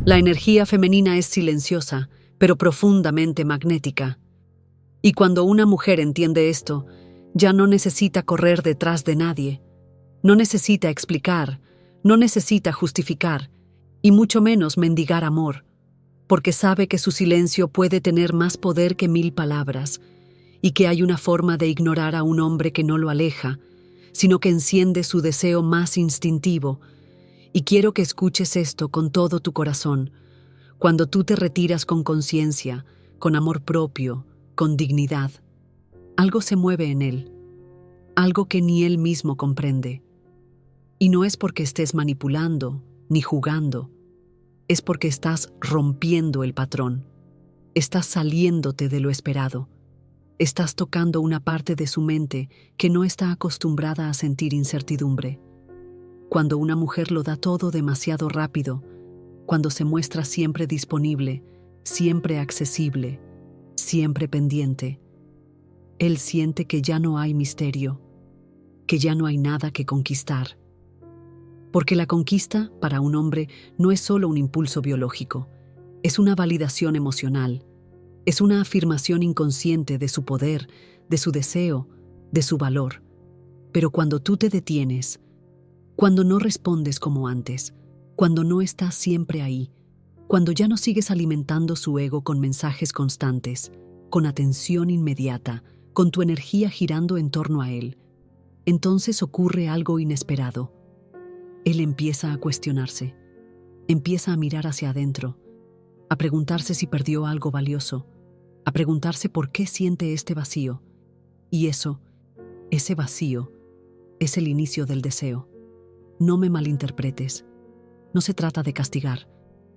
La energía femenina es silenciosa, pero profundamente magnética. Y cuando una mujer entiende esto, ya no necesita correr detrás de nadie, no necesita explicar, no necesita justificar, y mucho menos mendigar amor, porque sabe que su silencio puede tener más poder que 1000 palabras, y que hay una forma de ignorar a un hombre que no lo aleja, sino que enciende su deseo más instintivo. Y quiero que escuches esto con todo tu corazón. Cuando tú te retiras con conciencia, con amor propio, con dignidad, algo se mueve en él, algo que ni él mismo comprende. Y no es porque estés manipulando ni jugando, es porque estás rompiendo el patrón, estás saliéndote de lo esperado, estás tocando una parte de su mente que no está acostumbrada a sentir incertidumbre. Cuando una mujer lo da todo demasiado rápido, cuando se muestra siempre disponible, siempre accesible, siempre pendiente, él siente que ya no hay misterio, que ya no hay nada que conquistar. Porque la conquista, para un hombre, no es solo un impulso biológico, es una validación emocional, es una afirmación inconsciente de su poder, de su deseo, de su valor. Pero cuando tú te detienes, cuando no respondes como antes, cuando no estás siempre ahí, cuando ya no sigues alimentando su ego con mensajes constantes, con atención inmediata, con tu energía girando en torno a él, entonces ocurre algo inesperado. Él empieza a cuestionarse, empieza a mirar hacia adentro, a preguntarse si perdió algo valioso, a preguntarse por qué siente este vacío. Y ese vacío, es el inicio del deseo. No me malinterpretes. No se trata de castigar.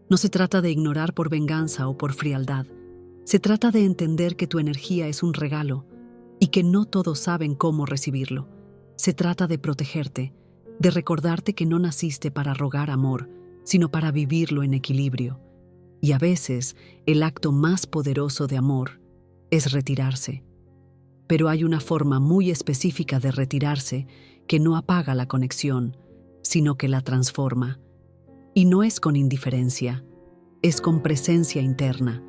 No se trata de ignorar por venganza o por frialdad. Se trata de entender que tu energía es un regalo y que no todos saben cómo recibirlo. Se trata de protegerte, de recordarte que no naciste para rogar amor, sino para vivirlo en equilibrio. Y a veces, el acto más poderoso de amor es retirarse. Pero hay una forma muy específica de retirarse que no apaga la conexión, sino que la transforma. Y no es con indiferencia, es con presencia interna.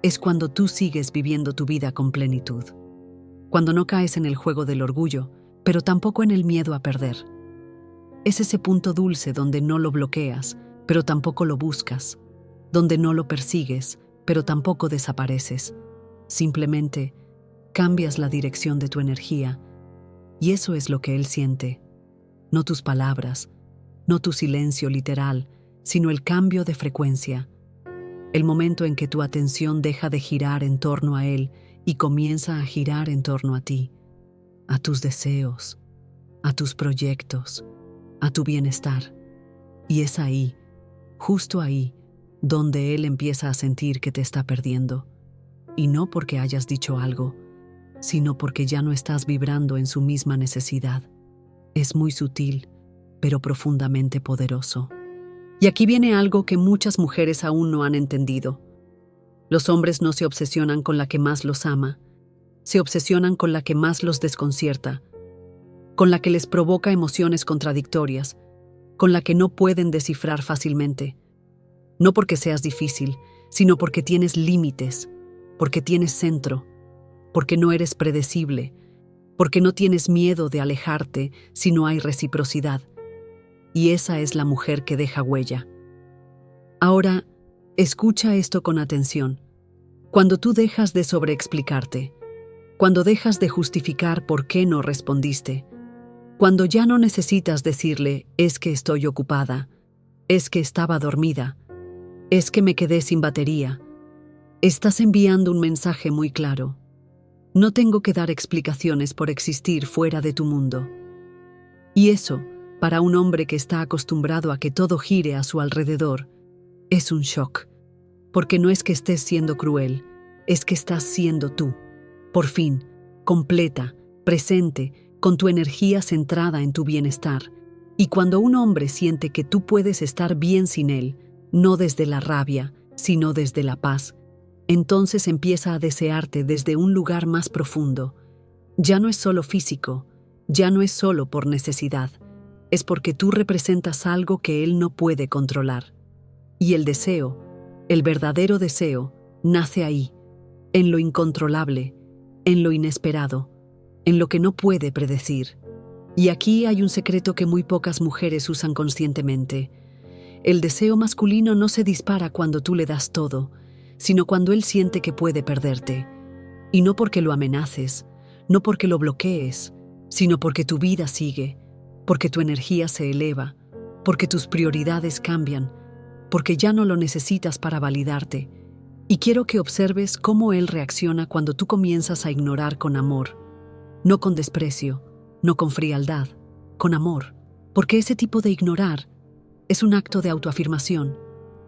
Es cuando tú sigues viviendo tu vida con plenitud. Cuando no caes en el juego del orgullo, pero tampoco en el miedo a perder. Es ese punto dulce donde no lo bloqueas, pero tampoco lo buscas, donde no lo persigues, pero tampoco desapareces. Simplemente cambias la dirección de tu energía, y eso es lo que él siente. No tus palabras, no tu silencio literal, sino el cambio de frecuencia. El momento en que tu atención deja de girar en torno a él y comienza a girar en torno a ti, a tus deseos, a tus proyectos, a tu bienestar. Y es ahí, justo ahí, donde él empieza a sentir que te está perdiendo. Y no porque hayas dicho algo, sino porque ya no estás vibrando en su misma necesidad. Es muy sutil, pero profundamente poderoso. Y aquí viene algo que muchas mujeres aún no han entendido. Los hombres no se obsesionan con la que más los ama, se obsesionan con la que más los desconcierta, con la que les provoca emociones contradictorias, con la que no pueden descifrar fácilmente. No porque seas difícil, sino porque tienes límites, porque tienes centro, porque no eres predecible, porque no tienes miedo de alejarte si no hay reciprocidad. Y esa es la mujer que deja huella. Ahora, escucha esto con atención. Cuando tú dejas de sobreexplicarte, cuando dejas de justificar por qué no respondiste, cuando ya no necesitas decirle, es que estoy ocupada, es que estaba dormida, es que me quedé sin batería, estás enviando un mensaje muy claro. No tengo que dar explicaciones por existir fuera de tu mundo. Y eso, para un hombre que está acostumbrado a que todo gire a su alrededor, es un shock. Porque no es que estés siendo cruel, es que estás siendo tú. Por fin, completa, presente, con tu energía centrada en tu bienestar. Y cuando un hombre siente que tú puedes estar bien sin él, no desde la rabia, sino desde la paz, entonces empieza a desearte desde un lugar más profundo. Ya no es solo físico, ya no es solo por necesidad, es porque tú representas algo que él no puede controlar. Y el deseo, el verdadero deseo, nace ahí, en lo incontrolable, en lo inesperado, en lo que no puede predecir. Y aquí hay un secreto que muy pocas mujeres usan conscientemente. El deseo masculino no se dispara cuando tú le das todo, sino cuando él siente que puede perderte. Y no porque lo amenaces, no porque lo bloquees, sino porque tu vida sigue, porque tu energía se eleva, porque tus prioridades cambian, porque ya no lo necesitas para validarte. Y quiero que observes cómo él reacciona cuando tú comienzas a ignorar con amor, no con desprecio, no con frialdad, con amor, porque ese tipo de ignorar es un acto de autoafirmación.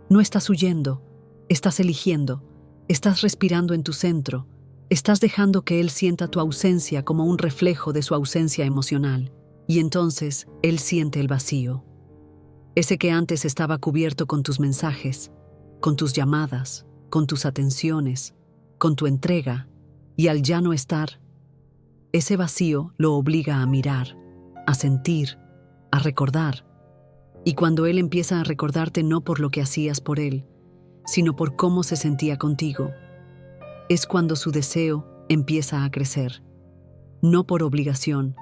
No estás huyendo, estás eligiendo, estás respirando en tu centro, estás dejando que él sienta tu ausencia como un reflejo de su ausencia emocional. Y entonces él siente el vacío. Ese que antes estaba cubierto con tus mensajes, con tus llamadas, con tus atenciones, con tu entrega, y al ya no estar, ese vacío lo obliga a mirar, a sentir, a recordar. Y cuando él empieza a recordarte no por lo que hacías por él, sino por cómo se sentía contigo, es cuando su deseo empieza a crecer. No por obligación,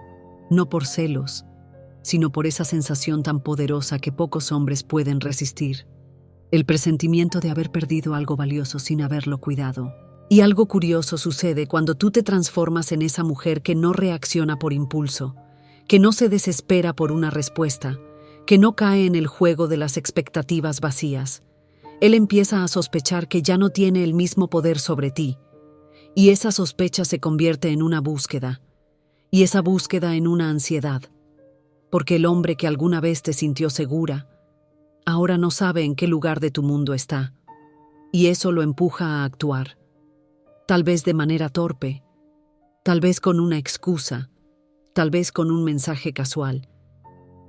no por celos, sino por esa sensación tan poderosa que pocos hombres pueden resistir. El presentimiento de haber perdido algo valioso sin haberlo cuidado. Y algo curioso sucede cuando tú te transformas en esa mujer que no reacciona por impulso, que no se desespera por una respuesta, que no cae en el juego de las expectativas vacías. Él empieza a sospechar que ya no tiene el mismo poder sobre ti, y esa sospecha se convierte en una búsqueda, y esa búsqueda en una ansiedad, porque el hombre que alguna vez te sintió segura, ahora no sabe en qué lugar de tu mundo está, y eso lo empuja a actuar, tal vez de manera torpe, tal vez con una excusa, tal vez con un mensaje casual,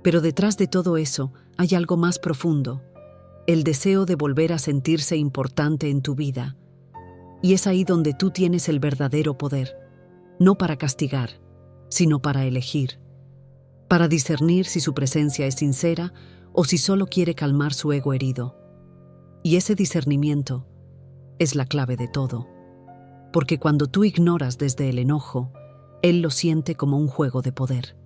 pero detrás de todo eso hay algo más profundo, el deseo de volver a sentirse importante en tu vida. Y es ahí donde tú tienes el verdadero poder, no para castigar, sino para elegir, para discernir si su presencia es sincera o si solo quiere calmar su ego herido. Y ese discernimiento es la clave de todo, porque cuando tú ignoras desde el enojo, él lo siente como un juego de poder.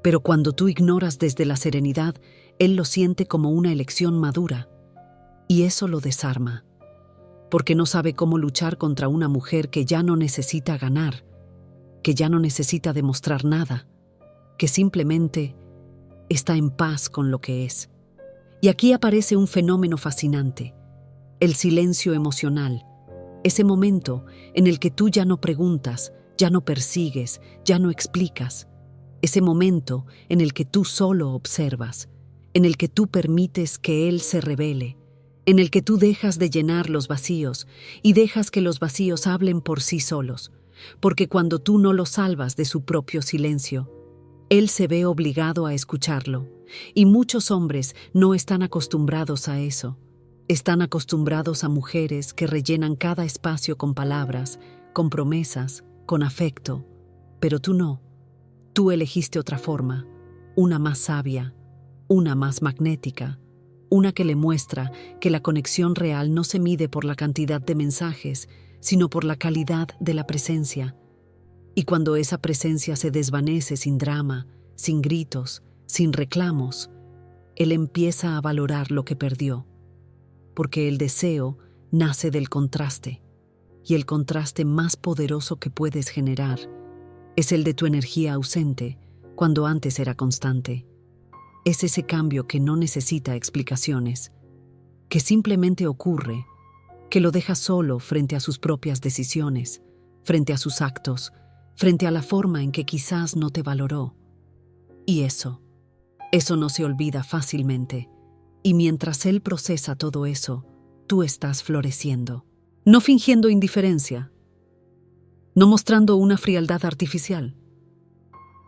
Pero cuando tú ignoras desde la serenidad, él lo siente como una elección madura, y eso lo desarma, porque no sabe cómo luchar contra una mujer que ya no necesita ganar, que ya no necesita demostrar nada, que simplemente está en paz con lo que es. Y aquí aparece un fenómeno fascinante, el silencio emocional, ese momento en el que tú ya no preguntas, ya no persigues, ya no explicas, ese momento en el que tú solo observas, en el que tú permites que él se revele, en el que tú dejas de llenar los vacíos y dejas que los vacíos hablen por sí solos, porque cuando tú no lo salvas de su propio silencio, él se ve obligado a escucharlo, y muchos hombres no están acostumbrados a eso. Están acostumbrados a mujeres que rellenan cada espacio con palabras, con promesas, con afecto, pero tú no. Tú elegiste otra forma, una más sabia, una más magnética, una que le muestra que la conexión real no se mide por la cantidad de mensajes, sino por la calidad de la presencia. Y cuando esa presencia se desvanece sin drama, sin gritos, sin reclamos, él empieza a valorar lo que perdió, porque el deseo nace del contraste, y el contraste más poderoso que puedes generar es el de tu energía ausente cuando antes era constante. Es ese cambio que no necesita explicaciones, que simplemente ocurre, que lo deja solo frente a sus propias decisiones, frente a sus actos, frente a la forma en que quizás no te valoró. Y eso no se olvida fácilmente. Y mientras él procesa todo eso, tú estás floreciendo. No fingiendo indiferencia, no mostrando una frialdad artificial,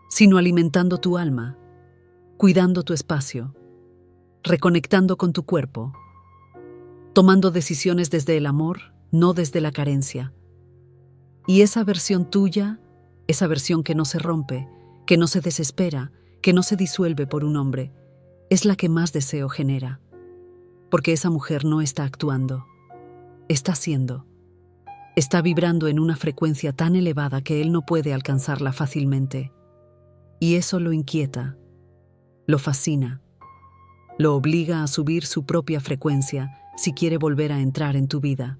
sino alimentando tu alma, cuidando tu espacio, reconectando con tu cuerpo, tomando decisiones desde el amor, no desde la carencia. Y esa versión tuya, esa versión que no se rompe, que no se desespera, que no se disuelve por un hombre, es la que más deseo genera. porque esa mujer no está actuando, está siendo. Está vibrando en una frecuencia tan elevada que él no puede alcanzarla fácilmente. Y eso lo inquieta, lo fascina, lo obliga a subir su propia frecuencia si quiere volver a entrar en tu vida.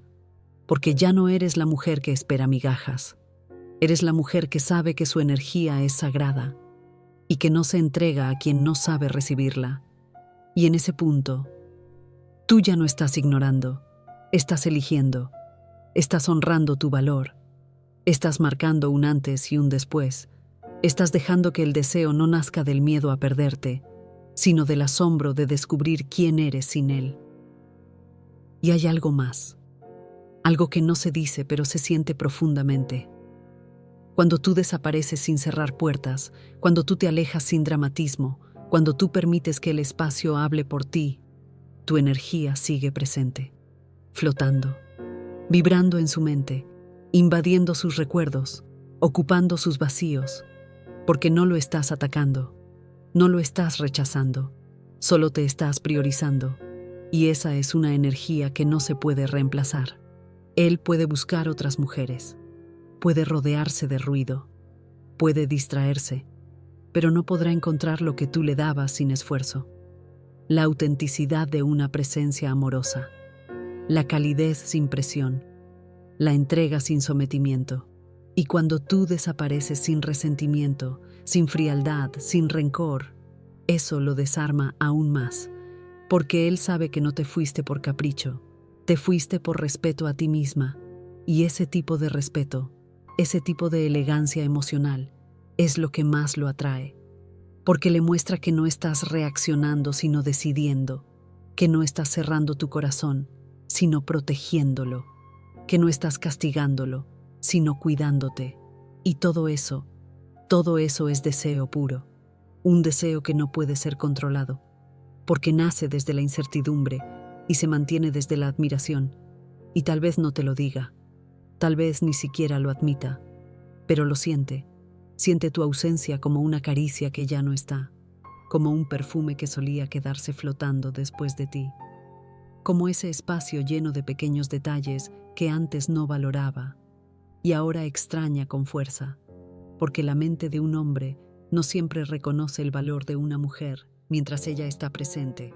Porque ya no eres la mujer que espera migajas. Eres la mujer que sabe que su energía es sagrada y que no se entrega a quien no sabe recibirla. Y en ese punto, tú ya no estás ignorando, estás eligiendo, estás honrando tu valor, estás marcando un antes y un después, estás dejando que el deseo no nazca del miedo a perderte, sino del asombro de descubrir quién eres sin él. Y hay algo más, algo que no se dice pero se siente profundamente. Cuando tú desapareces sin cerrar puertas, cuando tú te alejas sin dramatismo, cuando tú permites que el espacio hable por ti, tu energía sigue presente, flotando, vibrando en su mente, invadiendo sus recuerdos, ocupando sus vacíos, porque no lo estás atacando, no lo estás rechazando, solo te estás priorizando, y esa es una energía que no se puede reemplazar. Él puede buscar otras mujeres, puede rodearse de ruido, puede distraerse, pero no podrá encontrar lo que tú le dabas sin esfuerzo. La autenticidad de una presencia amorosa, la calidez sin presión, la entrega sin sometimiento. Y cuando tú desapareces sin resentimiento, sin frialdad, sin rencor, eso lo desarma aún más, porque él sabe que no te fuiste por capricho, te fuiste por respeto a ti misma, y ese tipo de respeto, ese tipo de elegancia emocional, es lo que más lo atrae, porque le muestra que no estás reaccionando sino decidiendo, que no estás cerrando tu corazón, sino protegiéndolo, que no estás castigándolo, sino cuidándote. Y todo eso es deseo puro, un deseo que no puede ser controlado, porque nace desde la incertidumbre y se mantiene desde la admiración, y tal vez no te lo diga, tal vez ni siquiera lo admita, pero lo siente tu ausencia como una caricia que ya no está, como un perfume que solía quedarse flotando después de ti, como ese espacio lleno de pequeños detalles que antes no valoraba y ahora extraña con fuerza, porque la mente de un hombre no siempre reconoce el valor de una mujer mientras ella está presente.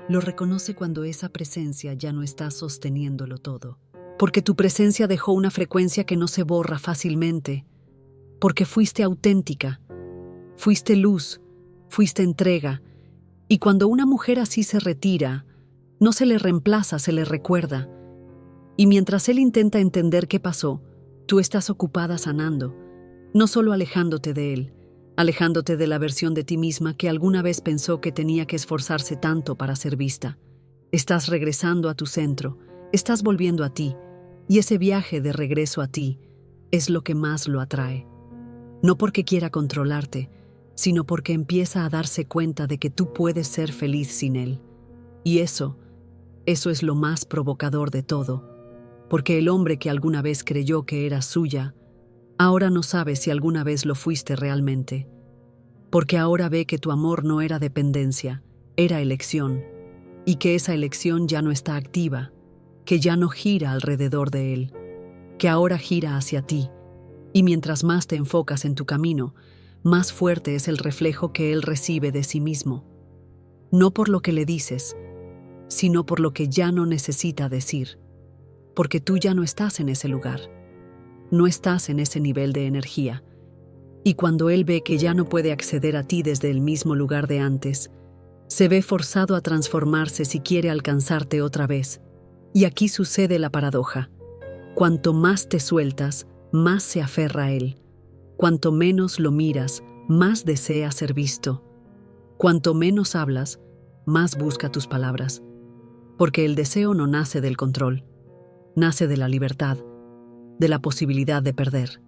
Lo reconoce cuando esa presencia ya no está sosteniéndolo todo, porque tu presencia dejó una frecuencia que no se borra fácilmente, porque fuiste auténtica, fuiste luz, fuiste entrega, y cuando una mujer así se retira, no se le reemplaza, se le recuerda. Y mientras él intenta entender qué pasó, tú estás ocupada sanando, no solo alejándote de él, alejándote de la versión de ti misma que alguna vez pensó que tenía que esforzarse tanto para ser vista. Estás regresando a tu centro, estás volviendo a ti, y ese viaje de regreso a ti es lo que más lo atrae. No porque quiera controlarte, sino porque empieza a darse cuenta de que tú puedes ser feliz sin él. Y eso es lo más provocador de todo, porque el hombre que alguna vez creyó que era suya, ahora no sabe si alguna vez lo fuiste realmente, porque ahora ve que tu amor no era dependencia, era elección, y que esa elección ya no está activa, que ya no gira alrededor de él, que ahora gira hacia ti, y mientras más te enfocas en tu camino, más fuerte es el reflejo que él recibe de sí mismo, no por lo que le dices, sino por lo que ya no necesita decir, porque tú ya no estás en ese lugar, no estás en ese nivel de energía, y cuando él ve que ya no puede acceder a ti desde el mismo lugar de antes, se ve forzado a transformarse si quiere alcanzarte otra vez. Y aquí sucede la paradoja. Cuanto más te sueltas, más se aferra a él. Cuanto menos lo miras, más desea ser visto. Cuanto menos hablas, más busca tus palabras. Porque el deseo no nace del control, nace de la libertad, de la posibilidad de perder,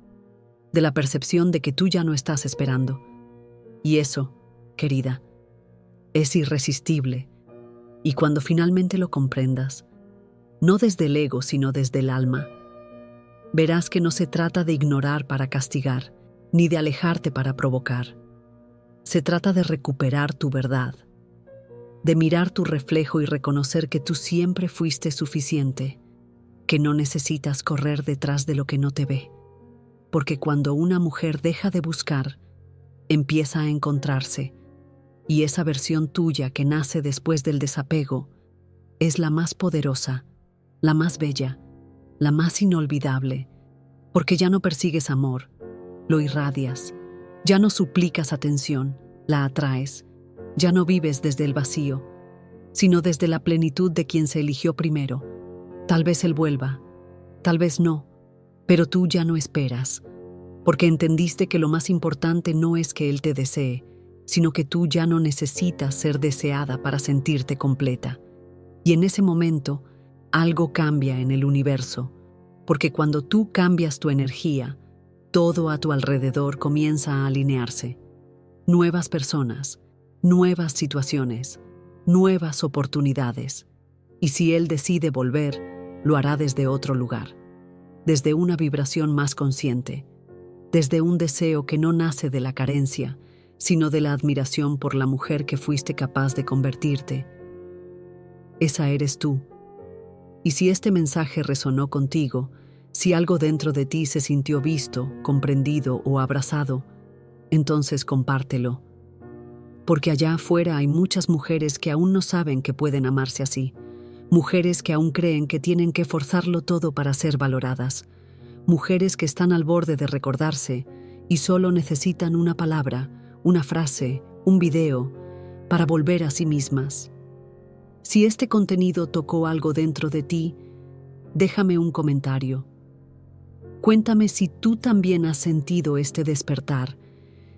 de la percepción de que tú ya no estás esperando. Y eso, querida, es irresistible. Y cuando finalmente lo comprendas, no desde el ego, sino desde el alma, verás que no se trata de ignorar para castigar, ni de alejarte para provocar. Se trata de recuperar tu verdad, de mirar tu reflejo y reconocer que tú siempre fuiste suficiente, que no necesitas correr detrás de lo que no te ve. Porque cuando una mujer deja de buscar, empieza a encontrarse, y esa versión tuya que nace después del desapego es la más poderosa, la más bella, la más inolvidable, porque ya no persigues amor, lo irradias, ya no suplicas atención, la atraes, ya no vives desde el vacío, sino desde la plenitud de quien se eligió primero. Tal vez él vuelva, tal vez no, pero tú ya no esperas, porque entendiste que lo más importante no es que él te desee, sino que tú ya no necesitas ser deseada para sentirte completa. Y en ese momento, algo cambia en el universo, porque cuando tú cambias tu energía, todo a tu alrededor comienza a alinearse. Nuevas personas, nuevas situaciones, nuevas oportunidades. Y si él decide volver, lo hará desde otro lugar, desde una vibración más consciente, desde un deseo que no nace de la carencia, sino de la admiración por la mujer que fuiste capaz de convertirte. Esa eres tú. Y si este mensaje resonó contigo, si algo dentro de ti se sintió visto, comprendido o abrazado, entonces compártelo. Porque allá afuera hay muchas mujeres que aún no saben que pueden amarse así, mujeres que aún creen que tienen que forzarlo todo para ser valoradas, mujeres que están al borde de recordarse y solo necesitan una palabra, una frase, un video, para volver a sí mismas. Si este contenido tocó algo dentro de ti, déjame un comentario. Cuéntame si tú también has sentido este despertar,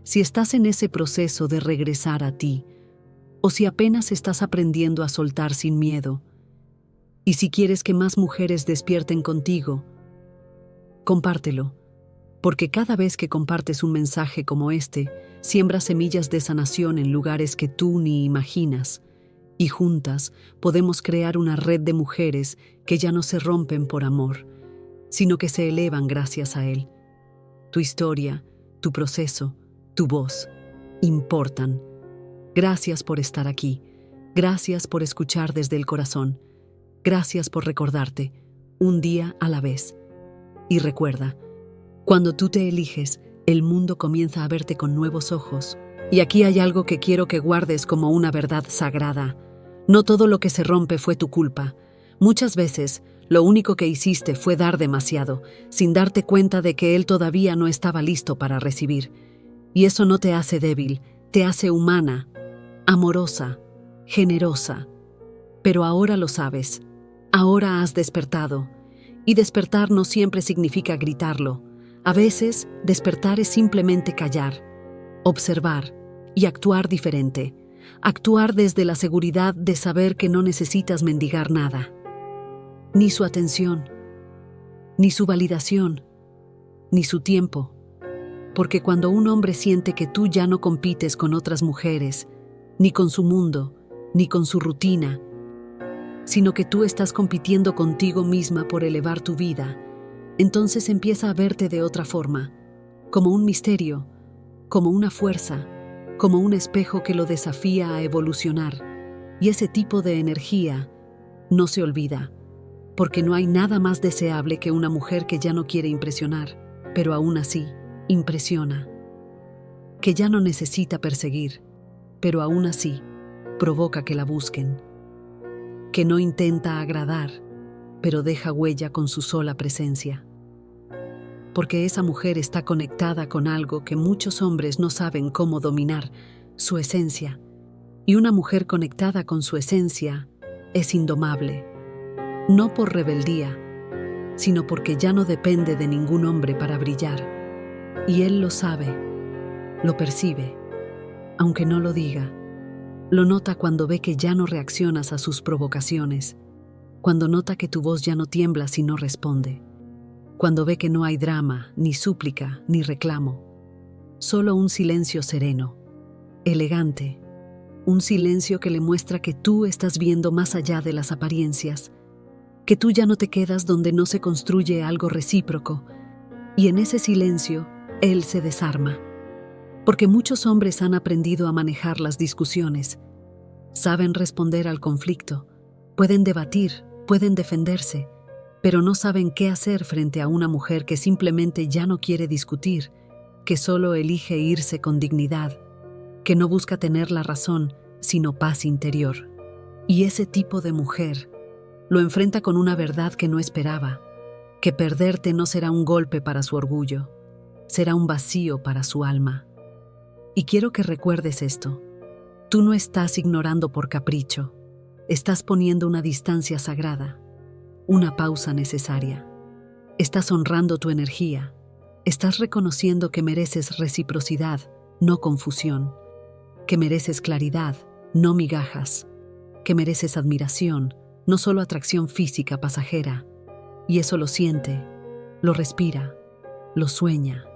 si estás en ese proceso de regresar a ti, o si apenas estás aprendiendo a soltar sin miedo. Y si quieres que más mujeres despierten contigo, compártelo, porque cada vez que compartes un mensaje como este, siembras semillas de sanación en lugares que tú ni imaginas, y juntas podemos crear una red de mujeres que ya no se rompen por amor, sino que se elevan gracias a él. Tu historia, tu proceso, tu voz, importan. Gracias por estar aquí. Gracias por escuchar desde el corazón. Gracias por recordarte, un día a la vez. Y recuerda, cuando tú te eliges, el mundo comienza a verte con nuevos ojos. Y aquí hay algo que quiero que guardes como una verdad sagrada. No todo lo que se rompe fue tu culpa. Muchas veces, lo único que hiciste fue dar demasiado, sin darte cuenta de que él todavía no estaba listo para recibir. Y eso no te hace débil, te hace humana, amorosa, generosa. Pero ahora lo sabes. Ahora has despertado. Y despertar no siempre significa gritarlo. A veces, despertar es simplemente callar, observar y actuar diferente. Actuar desde la seguridad de saber que no necesitas mendigar nada. Ni su atención, ni su validación, ni su tiempo. Porque cuando un hombre siente que tú ya no compites con otras mujeres, ni con su mundo, ni con su rutina, sino que tú estás compitiendo contigo misma por elevar tu vida, entonces empieza a verte de otra forma, como un misterio, como una fuerza, como un espejo que lo desafía a evolucionar. Y ese tipo de energía no se olvida, porque no hay nada más deseable que una mujer que ya no quiere impresionar, pero aún así impresiona, que ya no necesita perseguir, pero aún así provoca que la busquen, que no intenta agradar, pero deja huella con su sola presencia. Porque esa mujer está conectada con algo que muchos hombres no saben cómo dominar, su esencia. Y una mujer conectada con su esencia es indomable, no por rebeldía, sino porque ya no depende de ningún hombre para brillar. Y él lo sabe, lo percibe, aunque no lo diga. Lo nota cuando ve que ya no reaccionas a sus provocaciones, cuando nota que tu voz ya no tiembla si no responde, cuando ve que no hay drama, ni súplica, ni reclamo, solo un silencio sereno, elegante, un silencio que le muestra que tú estás viendo más allá de las apariencias, que tú ya no te quedas donde no se construye algo recíproco, y en ese silencio él se desarma. Porque muchos hombres han aprendido a manejar las discusiones, Saben responder al conflicto, pueden debatir, pueden defenderse, pero no saben qué hacer frente a una mujer que simplemente ya no quiere discutir, que solo elige irse con dignidad, que no busca tener la razón, sino paz interior. Y ese tipo de mujer lo enfrenta con una verdad que no esperaba, que perderte no será un golpe para su orgullo, será un vacío para su alma. Y quiero que recuerdes esto. Tú no estás ignorando por capricho, estás poniendo una distancia sagrada, una pausa necesaria. Estás honrando tu energía, estás reconociendo que mereces reciprocidad, no confusión, que mereces claridad, no migajas, que mereces admiración, no solo atracción física pasajera. Y eso lo siente, lo respira, lo sueña.